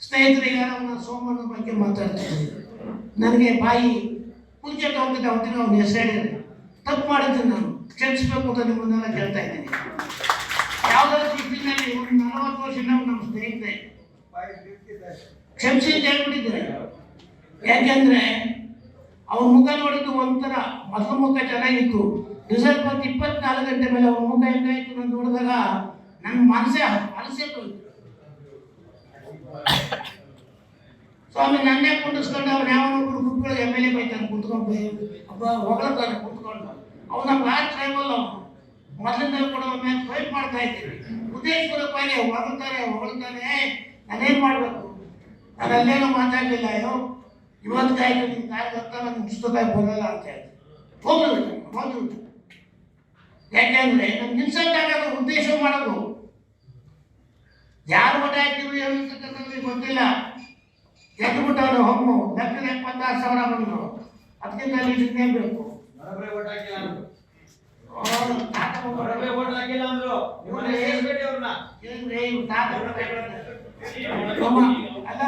ಸ್ನೇಹಿತರಿಗೆ ಅವನ ಸೋಮನ ಬಗ್ಗೆ ಮಾತಾಡ್ತಾರೆ. ನನಗೆ ಬಾಯಿ ಕುಲ್ಚೆಟ್ ಹೋಗ್ತಿದ್ದೆ, ಅವತ್ತಿನ ಅವ್ನ ಹೆಸರು ಹೇಳಿದ್ರೆ ತಪ್ಪು ಮಾಡಿದ್ದೀನಿ, ನಾನು ಕ್ಷಮಿಸ್ಬೇಕು ಅಂತ ನಿಮ್ಮನ್ನೆಲ್ಲ ಕೇಳ್ತಾ ಇದ್ದೀನಿ. ಯಾವುದಾದ್ರು ದೃಷ್ಟಿನಲ್ಲಿ ಒಂದು 40 ವರ್ಷದಿಂದ ನಮ್ಮ ಸ್ನೇಹಿತರೆ ಕ್ಷಮಿಸಿ ಅಂತ ಹೇಳ್ಬಿಟ್ಟಿದ್ದಾರೆ. ಯಾಕೆಂದ್ರೆ ಅವ್ರ ಮುಖ ನೋಡಿದ್ದು ಒಂಥರ, ಮೊದಲ ಮುಖ ಚೆನ್ನಾಗಿತ್ತು, ರಿಸಲ್ಟ್ ಬಂದು 24 ಗಂಟೆ ಮೇಲೆ ಅವ್ರ ಮುಖ ಹೆಂಗಾಯ್ತು ನಾನು ನೋಡಿದಾಗ ನನ್ನ ಮನಸ್ಸೇ ಅಲಸೇ ಹೋಯ್ತು. ಸ್ವಾಮಿ ನನ್ನೇ ಕುಂಡಿಸ್ಕೊಂಡು ಅವ್ರು ಯಾವನೊಬ್ಬರು ಗುರುಗಳು MLA ಬೈತಾನೆ ಕುಂತ್ಕೊಂಡು, ಒಬ್ಬ ಹೊಗಳತಾನೆ ಕುಂತ್ಕೊಂಡು. ಅವ್ನು ನಮ್ಮ ಲಾಸ್ಟ್ ಟೈಮಲ್ಲಿ ಅವನು ಮೊದಲಿಂದ ಕೂಡ ಮೇಲೆ ಫೈಟ್ ಮಾಡ್ತಾ ಇದ್ದೀವಿ. ಉದ್ದೇಶಪೂರ್ವಕವಾಗಿ ಹೊಗಳ್ತಾನೆ. ನಾನೇನು ಮಾಡಬೇಕು, ನಾನು ಅಲ್ಲೇನೂ ಮಾತಾಡಲಿಲ್ಲ. ಅಯ್ಯೋ ಇವತ್ತಾಯ್ತು ನಿನ್ನ ಕಾರ್ಯಕರ್ತ ನನಗೆ ಪುಸ್ತಕ ಬರಲ್ಲ ಅಂತ ಹೇಳಿ ಹೋಗ್ಬಿಟ್ಟು. ಯಾಕೆಂದ್ರೆ ನಮ್ಗೆ ಇನ್ಸಲ್ಟ್ ಆಗೋದು ಉದ್ದೇಶ ಮಾಡೋದು. ಯಾರು ಮಠ ಹಾಕಿದ್ರು ಹೇಳ್ತಕ್ಕಂಥದ್ದು ಗೊತ್ತಿಲ್ಲ. ಗೆದ್ದುಬಿಟ್ಟವನು ಹೊಮ್ಮು ಲಕ್ಷದ 76,000 ಬಂದು ಅದಕ್ಕಿಂತ ಲೀಡರ್ನೇ ಬೇಕು. ಅಲ್ಲ,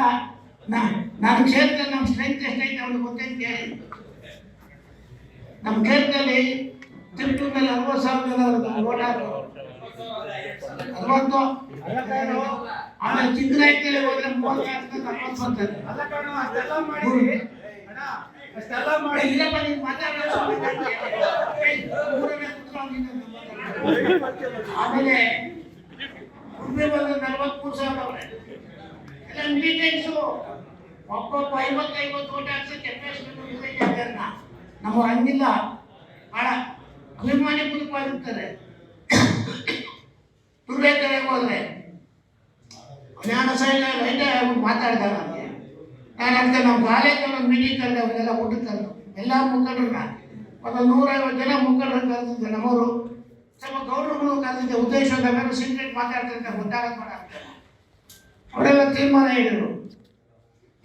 ನಾನು ಕ್ಷೇತ್ರದಲ್ಲಿ ನಮ್ಮ ಸ್ಟ್ರೆಂತ್ ಎಷ್ಟೈತೆ ಅವ್ರಿಗೆ ಗೊತ್ತೈತೆ ಕೇಳಿ. ನಮ್ಮ ಕ್ಷೇತ್ರದಲ್ಲಿ ತಿರುಪತಿನಲ್ಲಿ 60,000 ಜನ ಓಟ್ ಹಾಕೋರು, 60. ಆಮೇಲೆ ಚಿಕ್ಕನಾಯ್ತಲ್ಲಿ ಹೋದ್ರೆ 30,000 ಬರ್ತಾರೆ. ಆಮೇಲೆ ಉಡುಪಿ ಬಂದ್ರೆ 43,000 ಎಲ್ಲ ಮೀಟಿಂಗ್ಸು. ಒಬ್ಬೊಬ್ಬ 50 ಓಟ್ ಹಾಕ್ಸಕ್ಕೆ ನಮ್ಮ ಹಂಗಿಲ್ಲ, ಬಹಳ ಅಭಿಮಾನಿ ಪೂರ್ವಕವಾಗಿರ್ತಾರೆ. ತುರ್ಬೇಕರೆಗೆ ಹೋದ್ರೆ ಜ್ಞಾನ ಸೈನ್ಯ ಮಾತಾಡ್ತಾರೆ. ನನಗೆ ನಾನು ಅಂತ ನಮ್ಮ ಕಾಲೇಜಲ್ಲಿ ಒಂದು ಮೀಟಿಂಗ್ ಕರೆದೆ, ಅವರೆಲ್ಲ ಊಟಕ್ಕೆ ಕರೆದು ಎಲ್ಲ ಮುಖಂಡರನ್ನ ಒಂದು 150 ಜನ ಮುಖಂಡರನ್ನ ಕರೆದಿದ್ದೆ. ನಮ್ಮವರು ಸ್ವಲ್ಪ ಗೌರವಗಳು ಕರೆದಿದ್ದೆ. ಉದ್ದೇಶದ ಮೇಲೆ ಸೀಕ್ರೆಟ್ ಮಾತಾಡ್ತಾರೆ ಗೊತ್ತಾಗಕ್ಕೆ ಬೇಡ ಅಂತ ಅವರೆಲ್ಲ ತೀರ್ಮಾನ ಹೇಳಿದರು.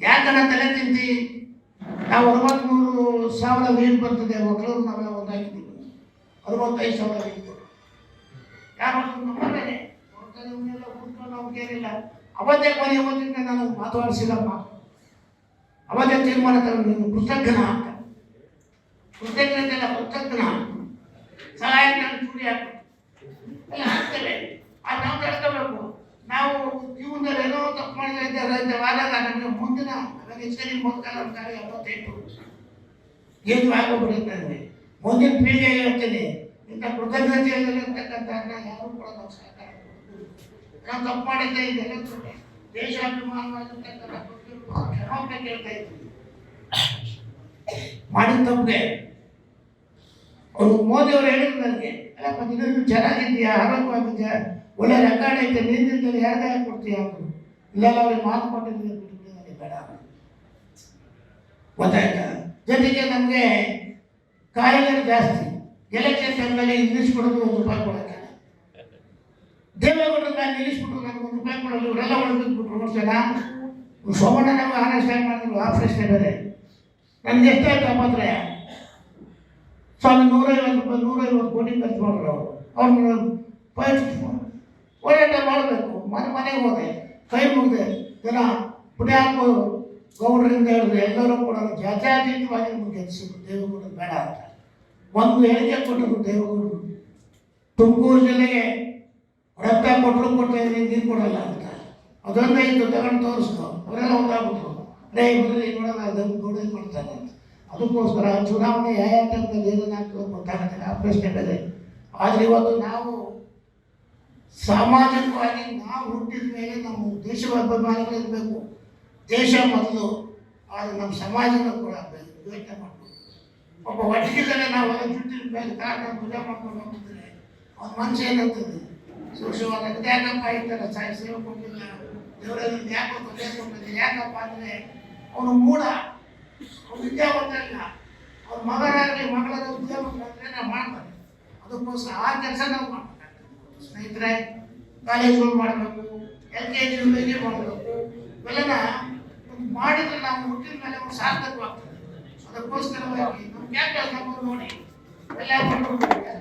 ಯಾಕನ್ನ ತಲೆ ತಿಂತಿ, ನಾವು 63,000 ಲೀಡ್ ಬರ್ತದೆ, ಒಕ್ಕಲೂರು ನಾವೆಲ್ಲ ಒಂದಾಗಿದ್ದೀವಿ, 65,000 ಲೀಡ್. ಯಾರು ನಮ್ಮನೆ ಹುಡ್ಕೊಂಡು ನಮ್ಗೇನಿಲ್ಲ. ಅವತ್ತೇ ಅವತ್ತಿಂದ ನಾನು ಮಾತಾಡಿಸಿಲ್ಲಮ್ಮ. ಅವತ್ತೇ ತೀರ್ಮಾನ ತಗೊಂಡು ನೀನು ಕೃತಜ್ಞನ ಅಂತ, ಕೃತಜ್ಞತೆ ಅಲ್ಲ ಕೃತಜ್ಞನ, ಸಹಾಯ ನಾನು ಚೂಡಿ ಹಾಕು ಎಲ್ಲ ಹಾಕ್ತೇವೆ. ಅದು ನಾವು ತಡ್ಕೋಬೇಕು. ನಾವು ಜೀವನದಲ್ಲಿ ಏನೋ ತಪ್ಪು ಮಾಡ್ತಾ ಇದ್ದಾರೆ ಆದಾಗ ನಮಗೆ ಮುಂದಿನ ಹೆಸರಿ ಮೊದಲ ಕಾರ್ಯ 58 ಏನು ಆಗೋಗ್ಬಿಡುತ್ತೆ. ಮುಂದಿನ ಪೀಳಿಗೆ ಹೇಳ್ತೀನಿ, ಇಂಥ ಕೃತಜ್ಞತೆಯಲ್ಲಿರ್ತಕ್ಕಂಥ ಯಾರು ಕೂಡ ನಾವು ಸಹಕಾರ ನಾವು ತಪ್ಪು ಮಾಡಿದ್ದೆ. ಇದೆಲ್ಲ ದೇಶಾಭಿಮಾನವಾಗಿರ್ತಕ್ಕಂಥ ಕ್ಷಮಾಪಣೆ ಕೇಳ್ತಾ ಇದ್ದೀವಿ. ಮಾಡಿದ ತಪ್ಪಿಗೆ ಅವರು ಮೋದಿ ಅವರು ಹೇಳಿದ್ರು ನನಗೆ, ಅಲ್ಲಪ್ಪ ನೀನು ಚೆನ್ನಾಗಿದ್ದೀಯಾ, ಆರೋಗ್ಯವಾಗಿದ್ಯಾ, ಒಳ್ಳೆ ರೆಕಾರ್ಡ್ ಐತೆ, ನಿಂತಿದ್ದಲ್ಲಿ ಯಾರ್ದಾಯ ಕೊಡ್ತೀಯ ಅಂದರು. ಇಲ್ಲೆಲ್ಲ ಅವ್ರಿಗೆ ಮಾತು ಕೊಟ್ಟಿದ್ದೀನಿ, ನನಗೆ ಬೇಡ ಗೊತ್ತಾಯ್ತಾ. ಜೊತೆಗೆ ನಮಗೆ ಕಾಯಿಲೆ ಜಾಸ್ತಿ. ಎಲೆಕ್ಷನ್ ಟೈಮ್ನಲ್ಲಿ ಇಂಗ್ಲೀಷ್ ಕೊಡೋದು ₹1 ಕೊಡೋಕ್ಕೆ, ದೇವೇಗೌಡರ ಮೇಲೆ ನಿಲ್ಲಿಸ್ಬಿಟ್ಟು ನನಗೆ ₹1 ಕೊಡೋದು. ಇವರೆಲ್ಲ ಒಳಗಿದ್ಬಿಟ್ರು. ನೋಡ್ಸೋಣ, ಸೋಮಣ್ಣ ನಮಗೆ ಅಂಡರ್ಸ್ಟ್ಯಾಂಡ್ ಮಾಡಿದ್ರು. ಆ ಪ್ರಶ್ನೆ ಬೇರೆ. ನನಗೆ ಎಷ್ಟಾಯ್ತು ಮಾತ್ರ ಸ್ವಾಮಿ ₹150 ಕೋಟಿ ಖರ್ಚು ಮಾಡಿದ್ರು. ಅವ್ರನ್ನ ಹೋರಾಟ ಮಾಡಬೇಕು. ಮನೆಗೆ ಹೋದೆ, ಕೈ ಮುಗಿದೆ, ಜನ ಪುಣ್ಯಾತ್ಮ ಗೌಡರಿಂದ ಹೇಳಿದ್ರೆ ಎಲ್ಲರೂ ಕೂಡ ಜಾತ್ಯಾತೀತವಾಗಿ ಗೆಲ್ಲಿಸಿದ್ರು. ದೇವೇಗೌಡರು ಬೇಡ ಅಂತ ಒಂದು ಹೇಳಿಕೆ ಕೊಟ್ಟರು. ದೇವೇಗೌಡರು ತುಮಕೂರು ಜಿಲ್ಲೆಗೆ ರಕ್ತ ಕೊಟ್ಟರು ಕೊಡ್ತಾಯಿದ್ದೀನಿ, ನೀರು ಕೊಡಲ್ಲ ಅಂತ ಅದೊಂದೇ ಇತ್ತು, ತಗೊಂಡು ತೋರಿಸ್ತು. ಅವರೆಲ್ಲ ಒಂದಾಗ್ಬಿಟ್ರು. ಬರಲಿ ನೋಡೋಣ, ಅದನ್ನು ಗೌಡ ಮಾಡ್ತಾನೆ ಅಂತ. ಅದಕ್ಕೋಸ್ಕರ ಚುನಾವಣೆ ಯಾವ ಟೈಮ್ನಲ್ಲಿ ಏನೇನಾಗ್ತದೆ ಗೊತ್ತಾಗುತ್ತೆ, ಆ ಪ್ರಶ್ನೆ ಬೇರೆ. ಆದರೆ ಇವತ್ತು ನಾವು ಸಾಮಾಜಿಕವಾಗಿ ನಾವು ಹುಟ್ಟಿದ ಮೇಲೆ ನಮ್ಮ ದೇಶದ ಅಭಿಮಾನಿಗಳಿರಬೇಕು. ದೇಶ ಮೊದಲು, ಆದರೆ ನಮ್ಮ ಸಮಾಜದ ಕೂಡ ಯೋಚನೆ ಮಾಡಬೇಕು. ಒಬ್ಬ ಒಟ್ಟಿಗಿದ್ದರೆ ನಾವೆಲ್ಲ ಜುಟ್ಟಿನ ಮೇಲೆ ಕಾರಣ ಪೂಜೆ ಮಾಡ್ಕೊಂಡು ಹೋಗ್ತಿದ್ರೆ ಅವ್ನ ಮನಸ್ಸು ಏನಂತದೆ, ಸೂಕ್ಷ್ಮವಾದ ಯಾಕಪ್ಪ ಈ ಥರ ಸೇವೆ ಕೊಟ್ಟಿಲ್ಲ, ದೇವರಲ್ಲಿ ಯಾಕೋ ತೊಂದರೆ ಕೊಟ್ಟಿಲ್ಲ, ಯಾಕಪ್ಪ ಅಂದರೆ ಅವನು ಮೂಢ, ಅವ್ನು ವಿದ್ಯಾವಂತ ಇಲ್ಲ. ಅವ್ರ ಮಗನಾಗಲಿ ಮಗಳಾಗಲಿ ಉದ್ಯೋಗಗಳಾದರೆ ನಾವು ಮಾಡ್ತಾರೆ. ಅದಕ್ಕೋಸ್ಕರ ಆ ಕೆಲಸ ನಾವು ಮಾಡಬೇಕಾಗ್ತದೆ. ಸ್ನೇಹಿತರೆ, ಕಾಲೇಜುಗಳು ಮಾಡಬೇಕು, LKG ಮಾಡಬೇಕು, ಇವೆಲ್ಲ ಮಾಡಿದ್ರೆ ನಾವು ಹುಟ್ಟಿದ ಮೇಲೆ ಒಂದು ಸಾರ್ಥಕವಾಗ್ತದೆ. ಅದಕ್ಕೋಸ್ಕರವಾಗಿ ನಮ್ಗೆ ಯಾಕೆ ನಮ್ಮನ್ನು ನೋಡಿ ಎಲ್ಲ